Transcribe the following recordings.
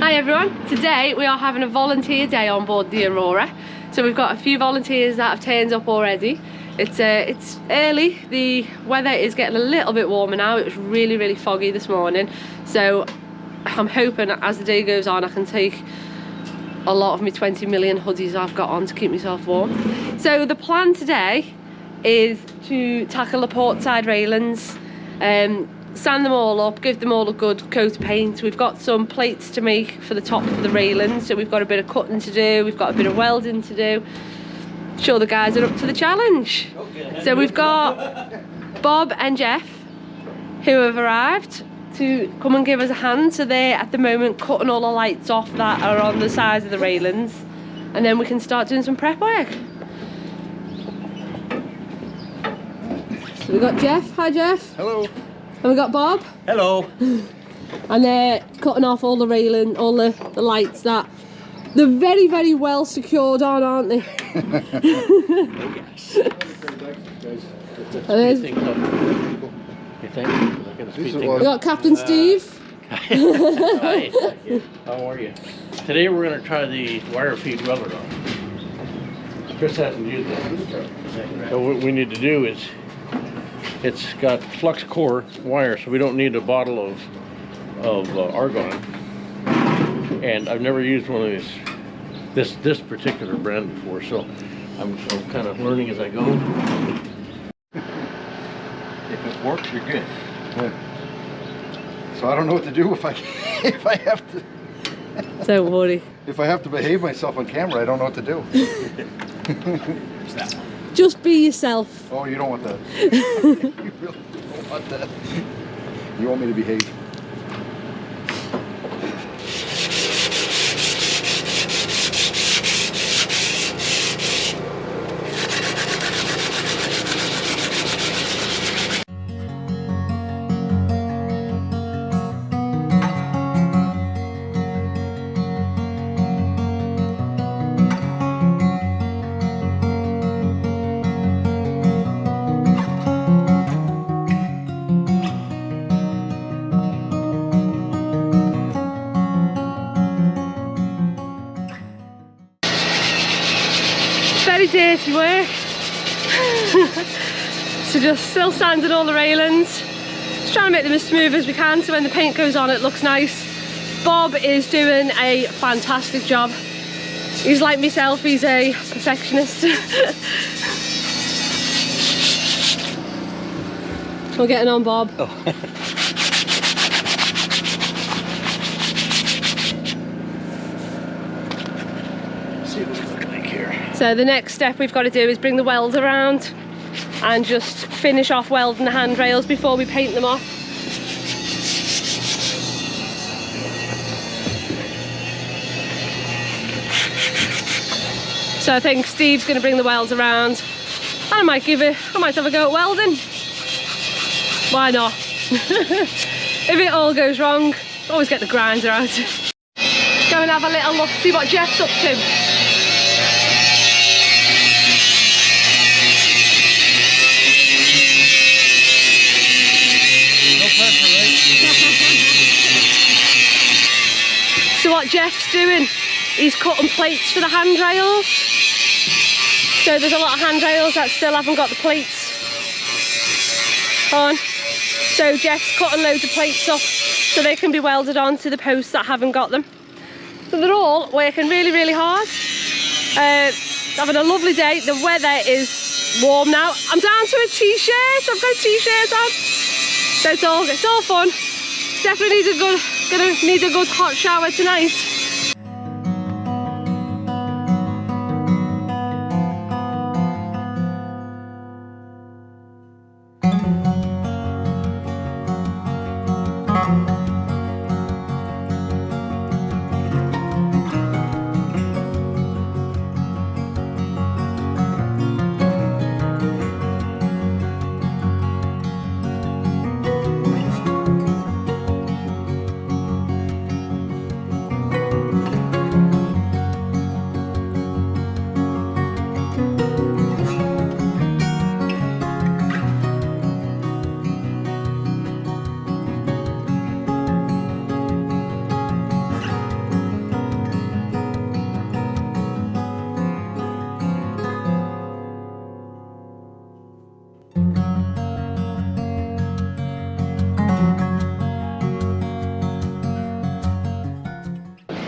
Hi everyone, today we are having a volunteer day on board the Aurora. So we've got a few volunteers that have turned up already. It's early, the weather is getting a little bit warmer now. It was really foggy this morning. So I'm hoping as the day goes on I can take a lot of my 20 million hoodies I've got on to keep myself warm. So the plan today is to tackle the port side railings, sand them all up, give them all a good coat of paint. We've got some plates to make for the top of the railings, so we've got a bit of cutting to do, we've got a bit of welding to do. Sure the guys are up to the challenge. Okay. So we've got Bob and Jeff who have arrived to come and give us a hand. So they're at the moment cutting all the lights off that are on the sides of the railings, and then we can start doing some prep work. So we've got Jeff. Hi Jeff. Hello. And we got Bob. Hello. And they're cutting off all the railing, all the lights that they're very well secured on, aren't they? We got Captain Steve. Hi. How are you? Today we're going to try the wire feed welder on. Chris hasn't used it. So what we need to do is, it's got flux core wire, so we don't need a bottle of argon. And I've never used one of this particular brand before, so I'm kind of learning as I go. If it works, you're good. Yeah. So I don't know what to do if I have to. Don't worry. If I have to behave myself on camera, I don't know what to do. Just be yourself. Oh, you don't want that. You really don't want that. You want me to behave. Very dirty work. So just still sanding all the railings, just trying to make them as smooth as we can so when the paint goes on it looks nice. Bob is doing a fantastic job. He's like myself, he's a perfectionist. We're getting on, Bob. Oh. So the next step we've got to do is bring the weld around and just finish off welding the handrails before we paint them off. So I think Steve's going to bring the welds around, and I might have a go at welding. Why not? If it all goes wrong, always get the grinder out. Go and have a little look, see what Jeff's up to. So what Jeff's doing, he's cutting plates for the handrails. So there's a lot of handrails that still haven't got the plates on. So Jeff's cutting loads of plates up so they can be welded onto the posts that haven't got them. So they're all working really hard. Having a lovely day. The weather is warm now. I'm down to a t-shirt. I've got a t-shirt on. So it's all fun. Definitely gonna need a good hot shower tonight.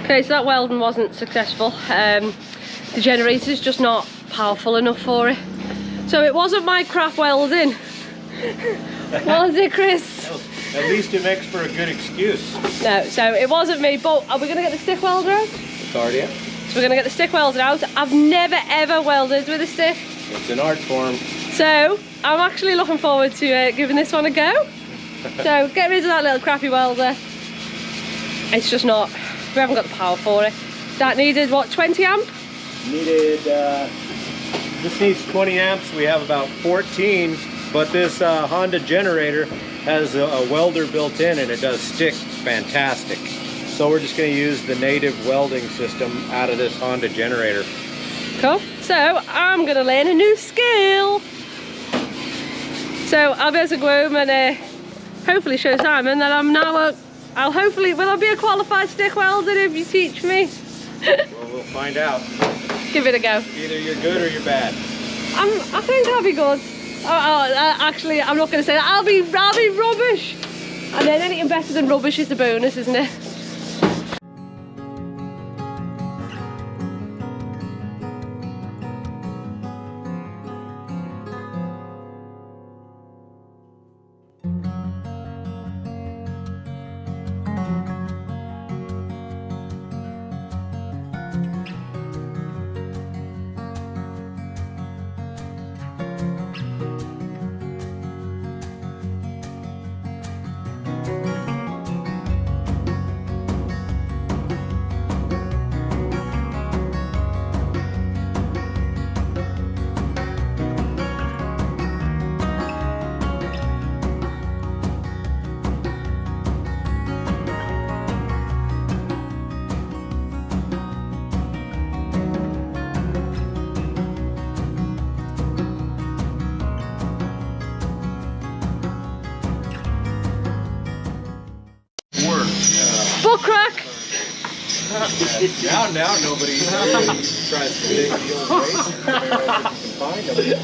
Okay, so that welding wasn't successful. The generator's just not powerful enough for it. So it wasn't my crap welding. Was it, Chris? At least it makes for a good excuse. No, so it wasn't me, but are we going to get the stick welder out? It's already out. So we're going to get the stick welder out. I've never ever welded with a stick. It's an art form. So I'm actually looking forward to giving this one a go. So get rid of that little crappy welder. It's just not, we haven't got the power for it. That needed what, 20 amp? Needed, this needs 20 amps. We have about 14, but this Honda generator has a welder built in and it does stick fantastic. So we're just going to use the native welding system out of this Honda generator. Cool. So I'm going to learn a new skill. So I'll be able to go home and hopefully show Simon that I'm now I'll hopefully, will I be a qualified stick welder if you teach me? Well, we'll find out. Give it a go. Either you're good or you're bad. I think I'll be good. Actually, I'm not going to say that. I'll be rubbish. And then anything better than rubbish is the bonus, isn't it? Butt crack! Now nobody tries to dig the old ways. You can find them.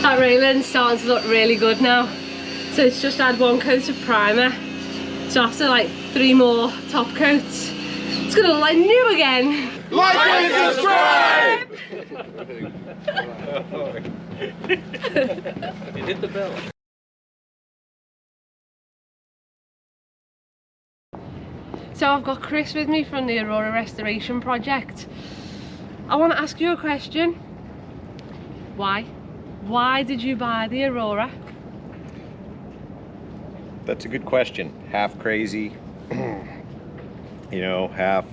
That railing's starting to look really good now. So it's just had one coat of primer. So after like 3 more top coats, it's gonna look like new again. Like and subscribe! You hit the bell. So I've got Chris with me from the Aurora Restoration Project. I want to ask you a question. Why? Why did you buy the Aurora? That's a good question. Half crazy, you know, half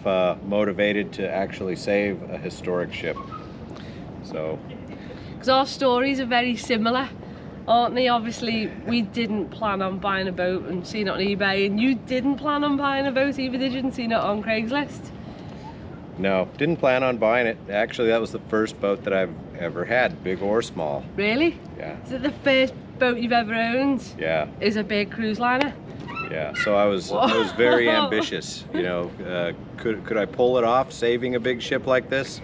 motivated to actually save a historic ship. So, Because our stories are very similar, aren't they? Obviously, we didn't plan on buying a boat and seeing it on eBay, and you didn't plan on buying a boat either, did you? And seeing it on Craigslist? no, didn't plan on buying it. Actually, that was the first boat that I've ever had, big or small. Really? Yeah. Is it the first boat you've ever owned? Yeah. Is a big cruise liner? Yeah, so I was very ambitious. You know, could I pull it off, saving a big ship like this?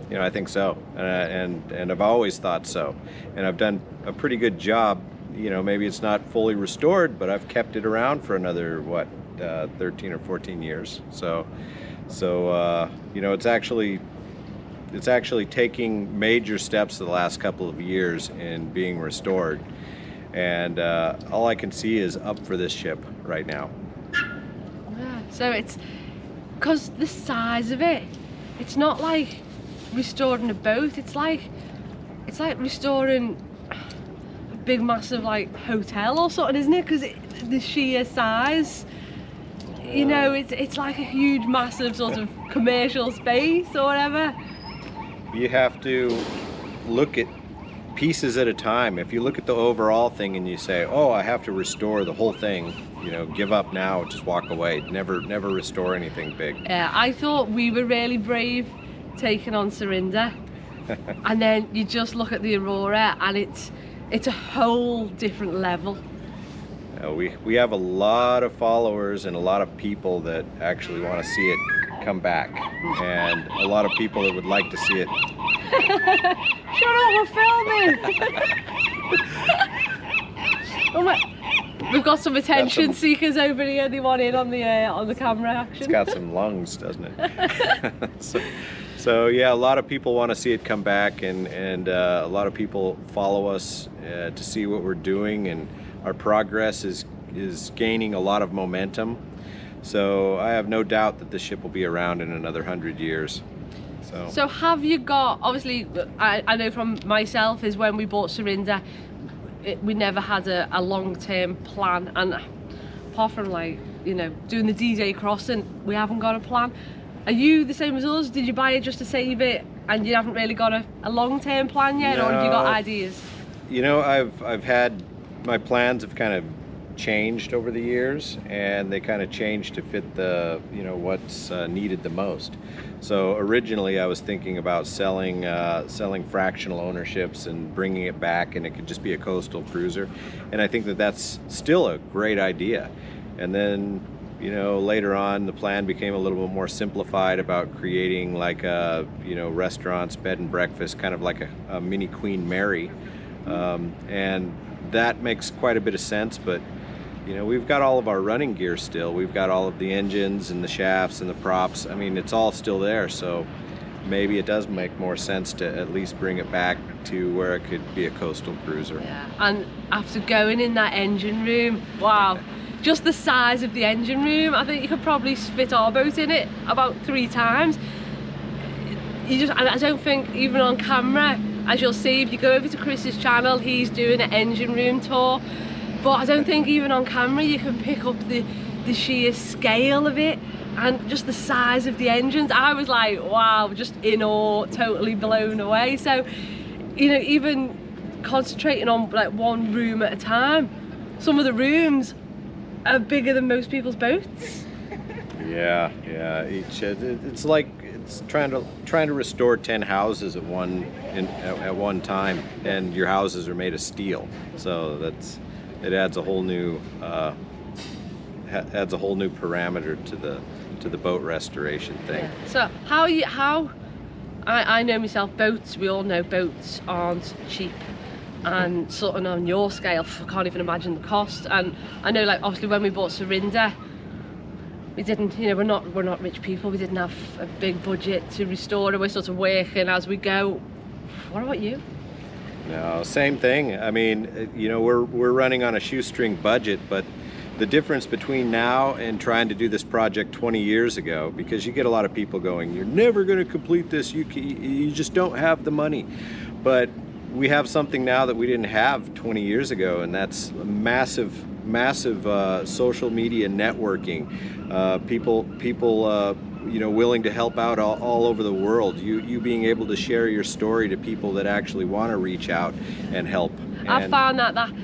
You know, I think so, and I've always thought so, and I've done a pretty good job. You know, maybe it's not fully restored, but I've kept it around for another 13 or 14 years. So you know, it's actually taking major steps the last couple of years in being restored. And all I can see is up for this ship right now. Yeah, so it's because the size of it, it's not like restoring a boat, it's like restoring a big massive like hotel or something, isn't it? Because the sheer size, you know, it's like a huge, massive sort of commercial space or whatever. You have to look at pieces at a time. If you look at the overall thing and you say, oh, I have to restore the whole thing, you know, give up now, just walk away. Never restore anything big. Yeah, I thought we were really brave taking on Surinder. And then you just look at the Aurora and it's a whole different level. We have a lot of followers and a lot of people that actually want to see it come back, and a lot of people that would like to see it. Shut up, we're filming! Oh my, we've got some attention seekers over here. They want in on the camera action. It's got some lungs, doesn't it? So yeah, a lot of people want to see it come back, and a lot of people follow us to see what we're doing, and our progress is gaining a lot of momentum. So I have no doubt that this ship will be around in another 100 years. So have you got, obviously, I know from myself is when we bought Surinder, we never had a long-term plan, and apart from, like, you know, doing the D-Day crossing, we haven't got a plan. Are you the same as us? Did you buy it just to save it and you haven't really got a long-term plan yet? No. Or have you got ideas? You know, I've had, my plans have kind of changed over the years, and they kind of changed to fit the, you know, what's needed the most. So originally I was thinking about selling fractional ownerships and bringing it back, and it could just be a coastal cruiser, and I think that that's still a great idea. And then, you know, later on the plan became a little bit more simplified about creating like a, you know, restaurants, bed and breakfast, kind of like a mini Queen Mary, and that makes quite a bit of sense. But you know, we've got all of our running gear still. We've got all of the engines and the shafts and the props. I mean, it's all still there, so maybe it does make more sense to at least bring it back to where it could be a coastal cruiser. Yeah, and after going in that engine room, wow, just the size of the engine room, I think you could probably fit our boat in it about 3 times. I don't think even on camera, as you'll see if you go over to Chris's channel, he's doing an engine room tour. But I don't think even on camera you can pick up the sheer scale of it and just the size of the engines. I was like, wow, just in awe, totally blown away. So, you know, even concentrating on like one room at a time, some of the rooms are bigger than most people's boats. Yeah, it's like it's trying to restore 10 houses at one time, and your houses are made of steel. So it adds a whole new parameter to the boat restoration thing. Yeah. So I know myself, boats, we all know boats aren't cheap, and sort of on your scale, I can't even imagine the cost. And I know, like, obviously when we bought Surinder, we didn't, you know, we're not rich people, we didn't have a big budget to restore it. We're sort of working as we go. What about you? No, same thing. I mean, you know, we're running on a shoestring budget, but the difference between now and trying to do this project 20 years ago, because you get a lot of people going, you're never going to complete this, you just don't have the money. But we have something now that we didn't have 20 years ago, and that's massive social media networking. People you know, willing to help out all over the world. You being able to share your story to people that actually want to reach out and help. I found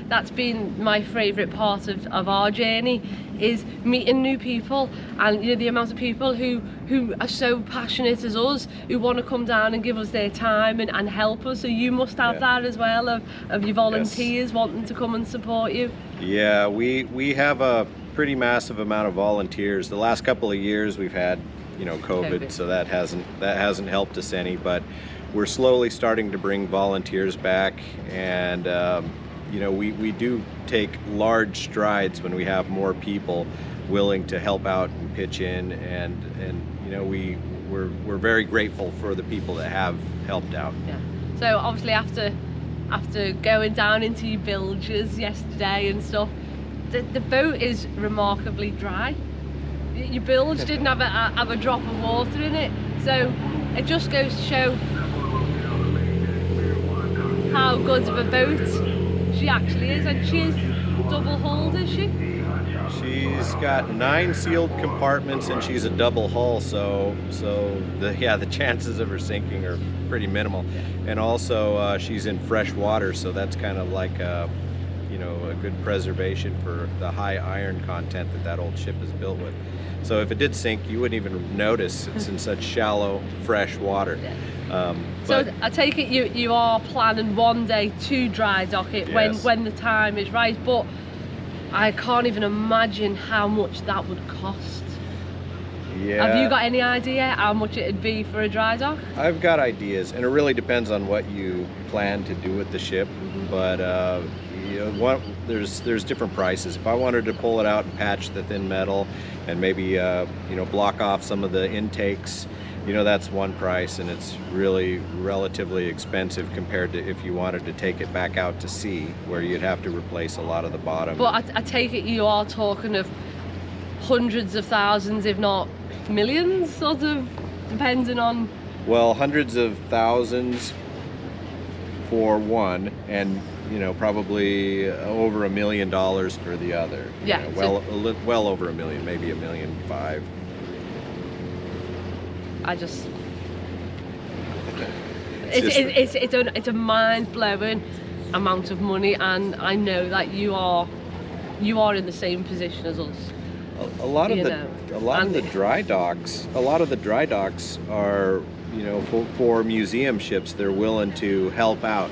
that's been my favourite part of our journey, is meeting new people, and you know, the amount of people who are so passionate as us, who want to come down and give us their time and help us. So you must have that as well, of your volunteers wanting to come and support you. Yeah, we have a pretty massive amount of volunteers. The last couple of years we've had, you know, COVID. So that hasn't helped us any, but we're slowly starting to bring volunteers back, and you know, we do take large strides when we have more people willing to help out and pitch in, and you know, we're very grateful for the people that have helped out. Yeah. So obviously after going down into your bilges yesterday and stuff, the boat is remarkably dry. Your bilge didn't have a drop of water in it, so it just goes to show how good of a boat she actually is. And double hulled, is she? She's got 9 sealed compartments and she's a double hull, so the chances of her sinking are pretty minimal. And also she's in fresh water, so that's kind of like a good preservation for the high iron content that old ship is built with. So if it did sink, you wouldn't even notice. It's in such shallow, fresh water. So I take it you are planning one day to dry dock it when the time is right, but I can't even imagine how much that would cost. Yeah. Have you got any idea how much it'd be for a dry dock? I've got ideas, and it really depends on what you plan to do with the ship. But there's different prices. If I wanted to pull it out and patch the thin metal, and maybe block off some of the intakes, that's one price, and it's really relatively expensive compared to if you wanted to take it back out to sea, where you'd have to replace a lot of the bottom. But I take it you are talking of hundreds of thousands, if not millions, sort of, depending on... Well, hundreds of thousands for one, and probably over $1 million for the other. Yeah. Well over $1 million, maybe $1.5 million. It's a mind-blowing amount of money, and I know that you are in the same position as us. A lot of the dry docks are, for museum ships, they're willing to help out.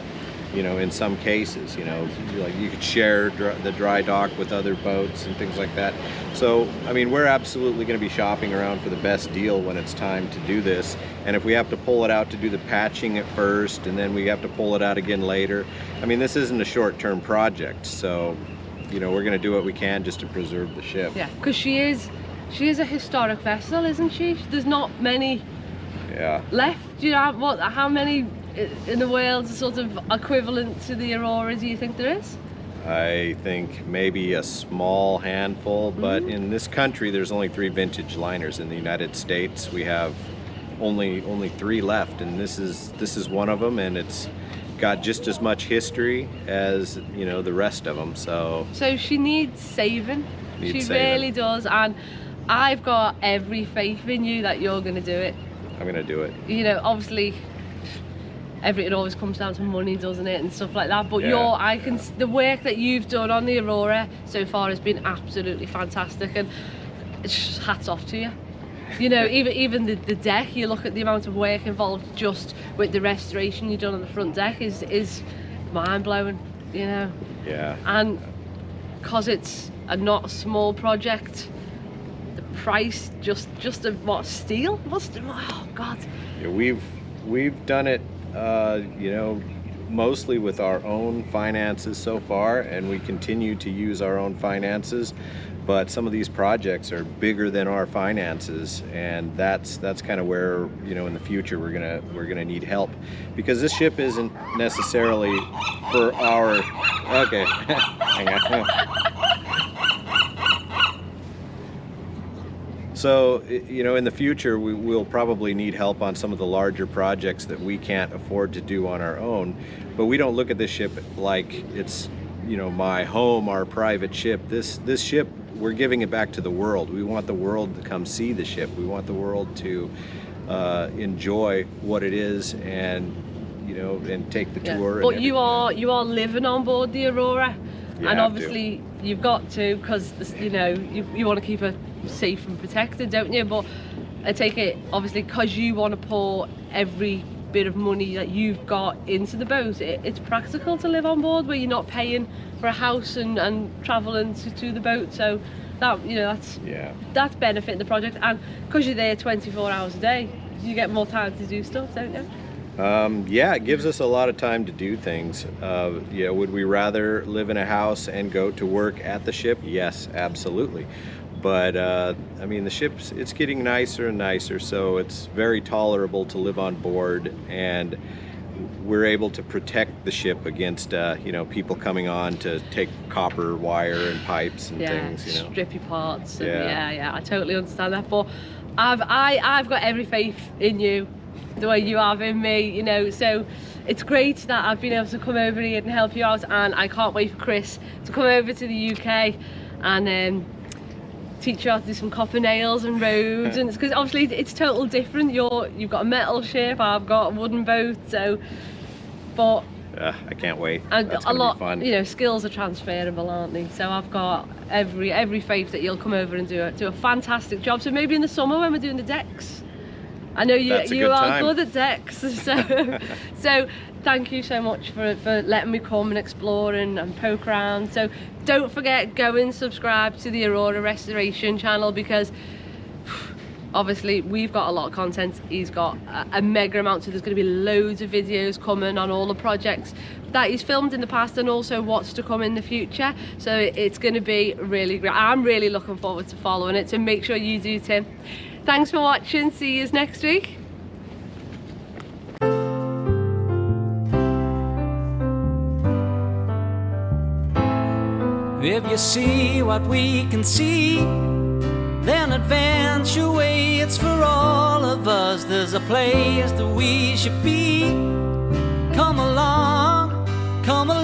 In some cases, like you could share the dry dock with other boats and things like that. So, I mean, we're absolutely going to be shopping around for the best deal when it's time to do this. And if we have to pull it out to do the patching at first, and then we have to pull it out again later, I mean, this isn't a short-term project. So, we're going to do what we can just to preserve the ship. Yeah, because she is a historic vessel, isn't she? There's not many left. How many in the world sort of equivalent to the Aurora do you think there is? I think maybe a small handful, but in this country there's only 3 vintage liners. In the United States we have only 3 left, and this is one of them, and it's got just as much history as the rest of them. So she needs saving. She really does, and I've got every faith in you that you're going to do it. I'm going to do it. Obviously everything always comes down to money, doesn't it, and stuff like that, but the work that you've done on the Aurora so far has been absolutely fantastic, and it's just hats off to you. Even the deck, you look at the amount of work involved just with the restoration you've done on the front deck is mind-blowing, Yeah. And because it's a not small project, the price just of what, steel? Oh God. Yeah, we've done it mostly with our own finances so far, and we continue to use our own finances, but some of these projects are bigger than our finances, and that's kind of where in the future we're gonna need help, because this ship isn't necessarily for our hang on. So, in the future, we'll probably need help on some of the larger projects that we can't afford to do on our own. But we don't look at this ship like it's, my home, our private ship. This ship, we're giving it back to the world. We want the world to come see the ship. We want the world to enjoy what it is, and and take the tour. But you are living on board the Aurora, and obviously you've got to, because you want to keep her safe and protected, don't you? But I take it, obviously, because you want to pour every bit of money that you've got into the boat, it's practical to live on board where you're not paying for a house and traveling to the boat. So that's benefiting the project, and because you're there 24 hours a day, you get more time to do stuff, don't you? It gives us a lot of time to do things. Would we rather live in a house and go to work at the ship? Yes, absolutely. But I mean, the ship's, it's getting nicer and nicer, so it's very tolerable to live on board, and we're able to protect the ship against people coming on to take copper wire and pipes and things, strippy parts. And I totally understand that. But I've got every faith in you the way you have in me, you know. So it's great that I've been able to come over here and help you out, and I can't wait for Chris to come over to the UK and teach you how to do some copper nails and roads, and because obviously it's total different. You've got a metal ship, I've got a wooden boat, so but I can't wait. and That's a gonna lot, be fun. you know, skills are transferable, aren't they? So I've got every faith that you'll come over and do a fantastic job. So maybe in the summer when we're doing the decks, I know That's a you good are time. good at decks. So thank you so much for letting me come and explore and poke around. So don't forget, go and subscribe to the Aurora Restoration channel, because obviously we've got a lot of content. He's got a mega amount, so there's going to be loads of videos coming on all the projects that he's filmed in the past and also what's to come in the future. So it's going to be really great. I'm really looking forward to following it, so make sure you do too. Thanks for watching. See you next week. If you see what we can see, then adventure waits for all of us. There's a place that we should be. Come along, come along.